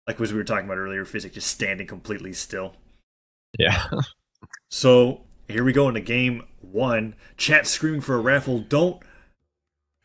Like as we were talking about earlier, physiK just standing completely still. Yeah. So here we go into game one. Chat screaming for a raffle. Don't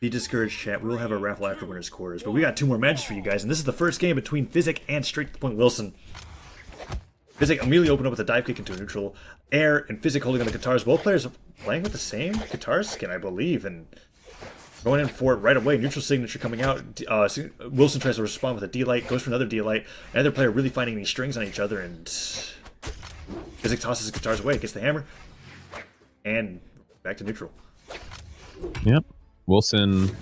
be discouraged, chat. We will have a raffle after winners quarters. But we got two more matches for you guys, and this is the first game between physeK and straight to the point Wilson. physeK immediately opened up with a dive kick into a neutral air, and physeK holding on the guitars. Both players are playing with the same guitar skin, I believe, and going in for it right away. Neutral signature coming out. Wilson tries to respond with a D-Light, goes for another D-Light. Another player really finding these strings on each other, and physeK tosses his guitars away, gets the hammer, and back to neutral. Yep. Wilson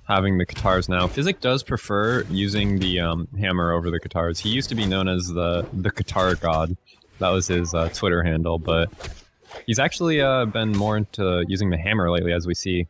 having the guitars now. physeK does prefer using the hammer over the guitars. He used to be known as the guitar god. That was his Twitter handle, but he's actually been more into using the hammer lately, as we see.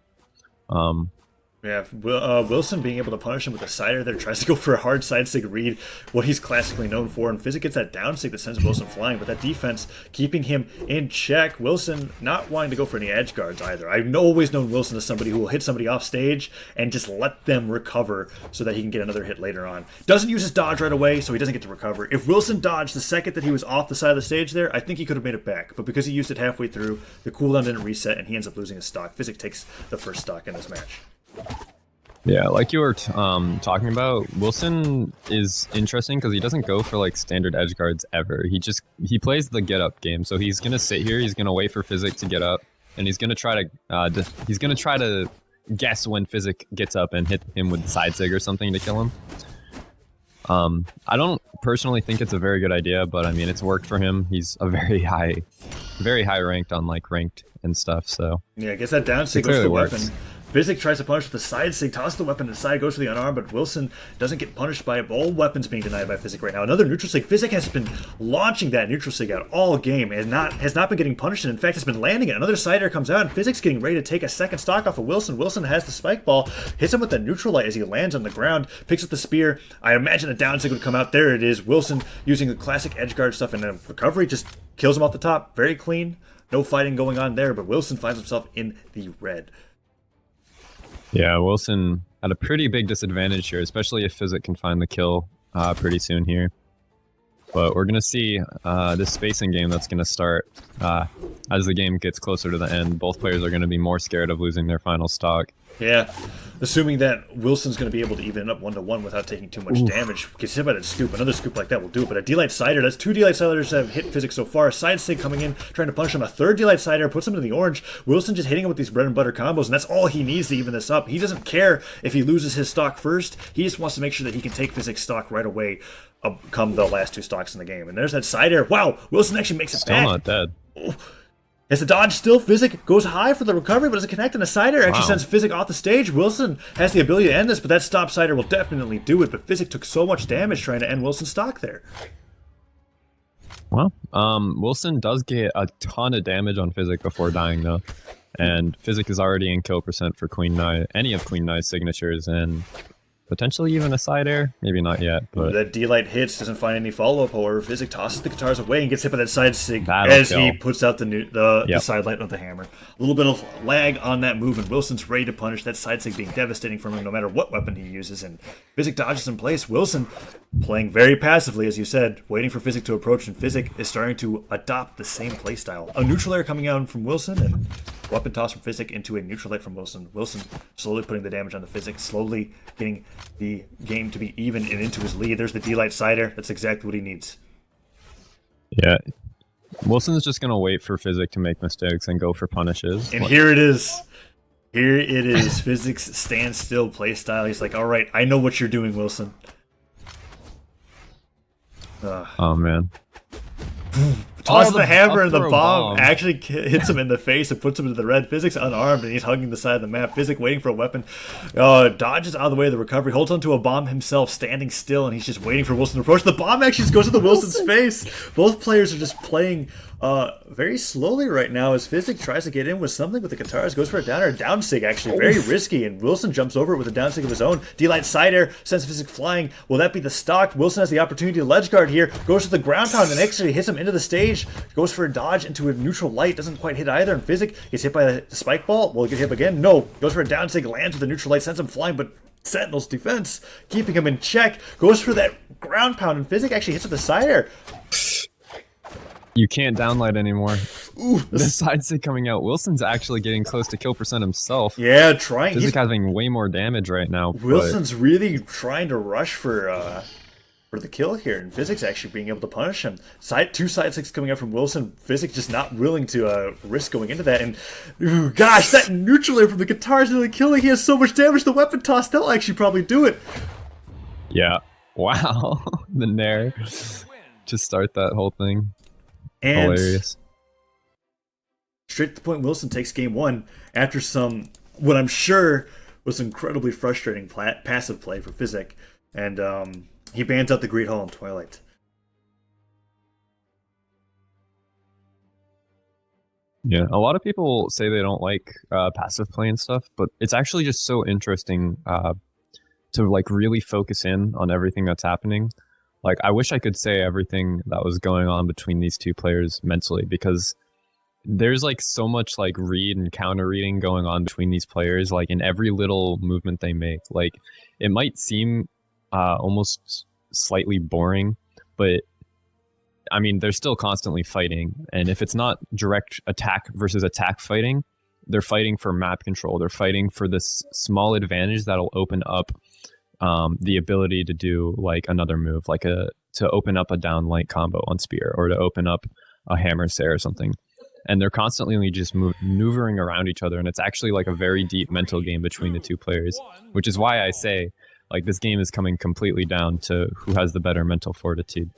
Yeah, Wilson being able to punish him with a sider there, tries to go for a hard side sig read, what he's classically known for, and physeK gets that down sig that sends Wilson flying, but that defense keeping him in check. Wilson not wanting to go for any edge guards either. I've always known Wilson as somebody who will hit somebody off stage and just let them recover so that he can get another hit later on. Doesn't use his dodge right away, so he doesn't get to recover. If Wilson dodged the second that he was off the side of the stage there, I think he could have made it back, but because he used it halfway through, the cooldown didn't reset, and he ends up losing his stock. physeK takes the first stock in this match. Yeah, like you were talking about, Wilson is interesting because he doesn't go for like standard edge guards ever. He plays the get up game, so he's gonna sit here, he's gonna wait for physeK to get up, and he's gonna try to guess when physeK gets up and hit him with the side sig or something to kill him. I don't personally think it's a very good idea, but I mean it's worked for him. He's a very high ranked on like ranked and stuff. So yeah, I guess that down sig goes to the weapon. physeK tries to punish with the side sig, tosses the weapon to the side, goes for the unarmed, but Wilson doesn't get punished by it. All weapons being denied by physeK right now. Another neutral sig. physeK has been launching that neutral sig out all game and has not been getting punished, and in fact has been landing it. Another side air comes out, and physeK's getting ready to take a second stock off of Wilson. Wilson has the spike ball, hits him with the neutral light as he lands on the ground, picks up the spear. I imagine a down sig would come out. There it is. Wilson using the classic edge guard stuff, and then recovery just kills him off the top. Very clean. No fighting going on there, but Wilson finds himself in the red. Yeah, Wilson at a pretty big disadvantage here, especially if physeK can find the kill pretty soon here. But we're going to see this spacing game that's going to start as the game gets closer to the end. Both players are going to be more scared of losing their final stock. Yeah, assuming that Wilson's going to be able to even it up 1-1 without taking too much damage. Gets hit by that scoop. Another scoop like that will do it. But a D-Light Cider, that's two D-Light Ciders that have hit physeK so far. Side sig coming in, trying to punish him. A third D-Light Cider puts him into the orange. Wilson just hitting him with these bread and butter combos, and that's all he needs to even this up. He doesn't care if he loses his stock first. He just wants to make sure that he can take physeK's stock right away come the last two stocks in the game. And there's that Cider. Wow, Wilson actually makes it Still back. not dead. Oh. As the dodge still, physeK goes high for the recovery, but doesn't connect, and a sider actually sends physeK off the stage. Wilson has the ability to end this, but that stop sider will definitely do it, but physeK took so much damage trying to end Wilson's stock there. Well, Wilson does get a ton of damage on physeK before dying, though. And physeK is already in kill percent for Queen Knight, any of Queen Knight's signatures, and potentially even a side air. Maybe not yet, but that D-Light hits, doesn't find any follow-up. However, physeK tosses the guitars away and gets hit by that side sig as he puts out the side light with the hammer. A little bit of lag on that move, and Wilson's ready to punish. That side sig being devastating for him no matter what weapon he uses, and physeK dodges in place. Wilson playing very passively, as you said, waiting for physeK to approach, and physeK is starting to adopt the same playstyle. A neutral air coming out from Wilson, and weapon toss from physeK into a neutral light from Wilson. Wilson slowly putting the damage on the physeK, slowly getting the game to be even and into his lead. There's the D-Light Cider. That's exactly what he needs. Yeah. Wilson's just going to wait for physeK to make mistakes and go for punishes. And here it is. Here it is. physeK's standstill playstyle. He's like, all right, I know what you're doing, Wilson. Oh, man. Tosses the hammer, and the bomb actually hits him in the face and puts him into the red. physeK's unarmed, and he's hugging the side of the map. physeK waiting for a weapon. Dodges out of the way of the recovery. Holds onto a bomb himself, standing still, and he's just waiting for Wilson to approach. The bomb actually just goes into Wilson's face. Both players are just playing very slowly right now as physeK tries to get in with something with the guitars. Goes for a down air. Down sig, actually. Very risky, and Wilson jumps over it with a down sig of his own. D-Light side air sends physeK flying. Will that be the stock? Wilson has the opportunity to ledge guard here. Goes to the ground pound and actually hits him into the stage. Goes for a dodge into a neutral light. Doesn't quite hit either. And physeK gets hit by the spike ball. Will it get hit again? No. Goes for a down sig. Lands with the neutral light. Sends him flying, but Sentinel's defense, keeping him in check. Goes for that ground pound, and physeK actually hits with the side air. You can't downlight anymore. Ooh, The side stick coming out. Wilson's actually getting close to kill percent himself. Yeah, trying. physeK having way more damage right now. Wilson's really trying to rush for the kill here, and physeK's actually being able to punish him. Two side sticks coming up from Wilson. physeK just not willing to risk going into that. And ooh, gosh, that neutral air from the guitar's really killing. He has so much damage. The weapon toss, that'll actually probably do it. Yeah. Wow. The nair to start that whole thing. And hilarious. Straight to the point, Wilson takes game one after some, what I'm sure was incredibly frustrating passive play for physeK. And he bans out the Great Hall in Twilight. Yeah, a lot of people say they don't like passive play and stuff, but it's actually just so interesting to like really focus in on everything that's happening. Like, I wish I could say everything that was going on between these two players mentally, because there's like so much like read and counter reading going on between these players, like in every little movement they make. Like, it might seem almost slightly boring, but I mean, they're still constantly fighting. And if it's not direct attack versus attack fighting, they're fighting for map control. They're fighting for this small advantage that'll open up the ability to do like another move, like to open up a down light combo on spear, or to open up a hammer say or something. And they're constantly just maneuvering around each other, and it's actually like a very deep mental game between the two players, which is why I say like this game is coming completely down to who has the better mental fortitude.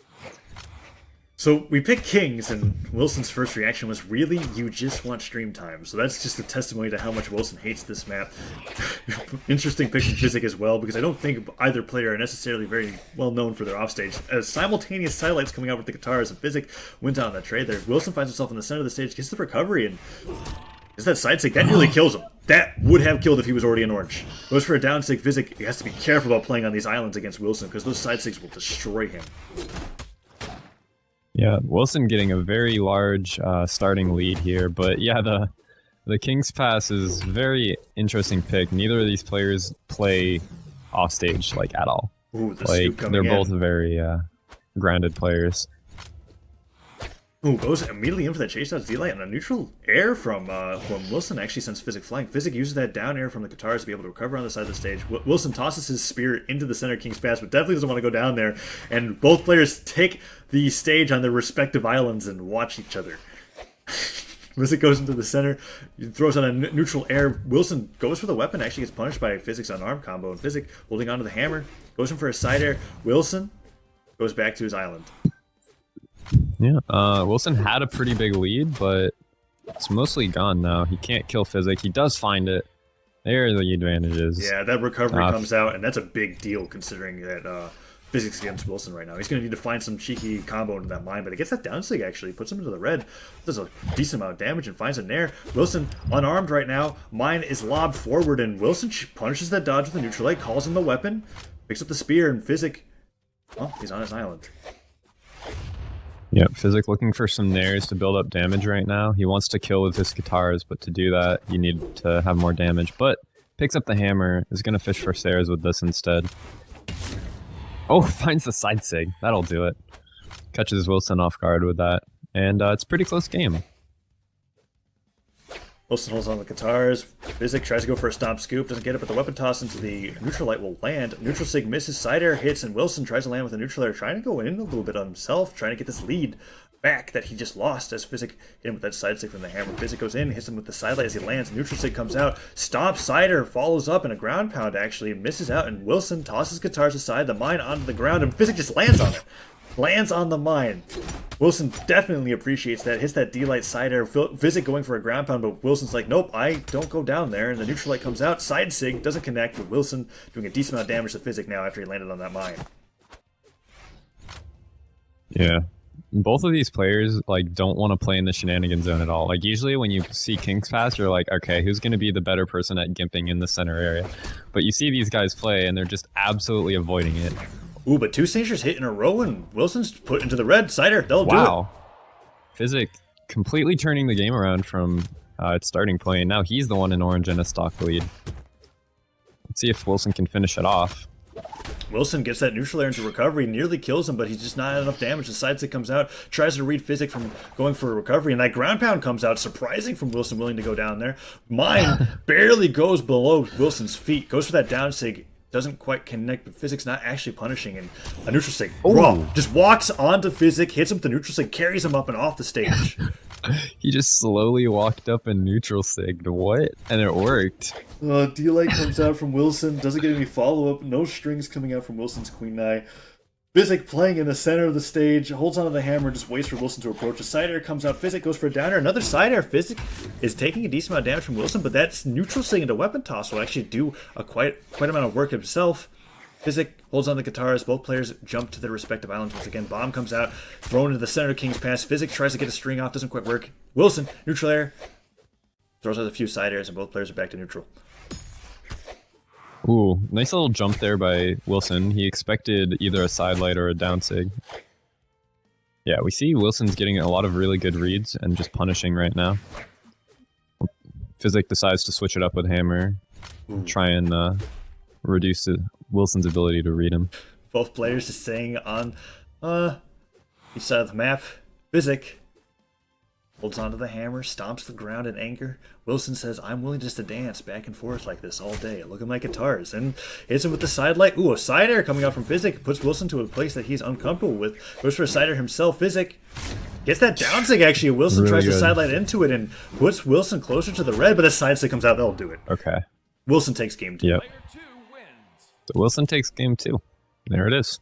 So we picked Kings, and Wilson's first reaction was, really? You just want stream time? So that's just a testimony to how much Wilson hates this map. Interesting pick from physeK as well, because I don't think either player are necessarily very well known for their offstage. As simultaneous sidelights coming out with the guitars, and physeK went out on that trade there. Wilson finds himself in the center of the stage, gets the recovery, and is that side stick? That nearly kills him. That would have killed if he was already in orange. Goes for a down stick. physeK has to be careful about playing on these islands against Wilson, because those side sticks will destroy him. Yeah, Wilson getting a very large starting lead here, but yeah, the King's Pass is very interesting pick. Neither of these players play offstage like at all. Ooh, the like they're both very grounded players. Ooh, goes immediately in for that chase dodge D-Light, and a neutral air from Wilson actually sends physeK flying. physeK uses that down air from the guitars to be able to recover on the side of the stage. Wilson tosses his spear into the center of King's Pass, but definitely doesn't want to go down there. And both players take the stage on their respective islands and watch each other. physeK goes into the center, throws on a neutral air. Wilson goes for the weapon, actually gets punished by physeK's unarmed combo, and physeK holding onto the hammer, goes in for a side air. Wilson goes back to his island. Yeah, Wilson had a pretty big lead, but it's mostly gone now. He can't kill physeK. He does find it. There are the advantages. Yeah, that recovery comes out, and that's a big deal considering that physeK's against Wilson right now. He's going to need to find some cheeky combo into that mine, but it gets that down stick actually, puts him into the red, does a decent amount of damage, and finds a nair. Wilson unarmed right now. Mine is lobbed forward, and Wilson punishes that dodge with a neutral light, calls in the weapon, picks up the spear, and physeK, well, he's on his island. Yeah, physeK looking for some nairs to build up damage right now. He wants to kill with his guitars, but to do that, you need to have more damage. But picks up the hammer, is going to fish for stairs with this instead. Oh, finds the side sig. That'll do it. Catches Wilson off guard with that. And it's a pretty close game. Wilson holds on the guitars. physeK tries to go for a stomp scoop, doesn't get it, but the weapon toss into the neutral light will land. Neutral sig misses, side air hits, and Wilson tries to land with a neutral air, trying to go in a little bit on himself, trying to get this lead back that he just lost as physeK hit him with that side stick from the hammer. physeK goes in, hits him with the side light as he lands. Neutral sig comes out, stomp side air, follows up, and a ground pound actually misses out, and Wilson tosses guitars aside, the mine onto the ground, and physeK just lands on it. Lands on the mine. Wilson definitely appreciates that. Hits that D-Light side air. physeK going for a ground pound, but Wilson's like, nope, I don't go down there. And the neutral light comes out. Side sig doesn't connect, but Wilson doing a decent amount of damage to physeK now after he landed on that mine. Yeah. Both of these players like don't want to play in the shenanigan zone at all. Like usually when you see King's Pass, you're like, okay, who's going to be the better person at gimping in the center area? But you see these guys play and they're just absolutely avoiding it. Ooh, but two stagers hit in a row, and Wilson's put into the red. Cider, they'll do it. Wow. physeK completely turning the game around from its starting point. Now he's the one in orange and a stock lead. Let's see if Wilson can finish it off. Wilson gets that neutral air into recovery, nearly kills him, but he's just not enough damage. The side stick comes out, tries to read physeK from going for a recovery, and that ground pound comes out, surprising from Wilson willing to go down there. Mine barely goes below Wilson's feet, goes for that down sig, doesn't quite connect, but physeK's not actually punishing, and a neutral sig, raw, just walks onto physeK, hits him with the neutral sig, carries him up and off the stage. He just slowly walked up and neutral sigged. What? And it worked. D-Light comes out from Wilson. Doesn't get any follow-up. No strings coming out from Wilson's Queen Nine. physeK playing in the center of the stage. Holds onto the hammer. Just waits for Wilson to approach. A side air comes out. physeK goes for a down air. Another side air. physeK is taking a decent amount of damage from Wilson. But that's neutral sig into weapon toss will actually do a quite amount of work himself. physeK holds on the guitars. Both players jump to their respective islands once again. Bomb comes out, thrown into the center of King's Pass. physeK tries to get a string off, doesn't quite work. Wilson, neutral air, throws out a few side airs, and both players are back to neutral. Ooh, nice little jump there by Wilson. He expected either a side light or a down sig. Yeah, we see Wilson's getting a lot of really good reads and just punishing right now. physeK decides to switch it up with hammer, try and reduce Wilson's ability to read him. Both players just staying on each side of the map. physeK holds onto the hammer, stomps the ground in anger. Wilson says, I'm willing just to dance back and forth like this all day. Look at my guitars. And hits him with the side light. Ooh, a side air coming out from physeK. Puts Wilson to a place that he's uncomfortable with. Goes for a side air himself. physeK gets that down sig actually. Wilson really tries good. to side light into it and puts Wilson closer to the red, but a side stick comes out. That'll do it. Okay. Wilson takes game 2. Yep. So Wilson takes game 2. There it is.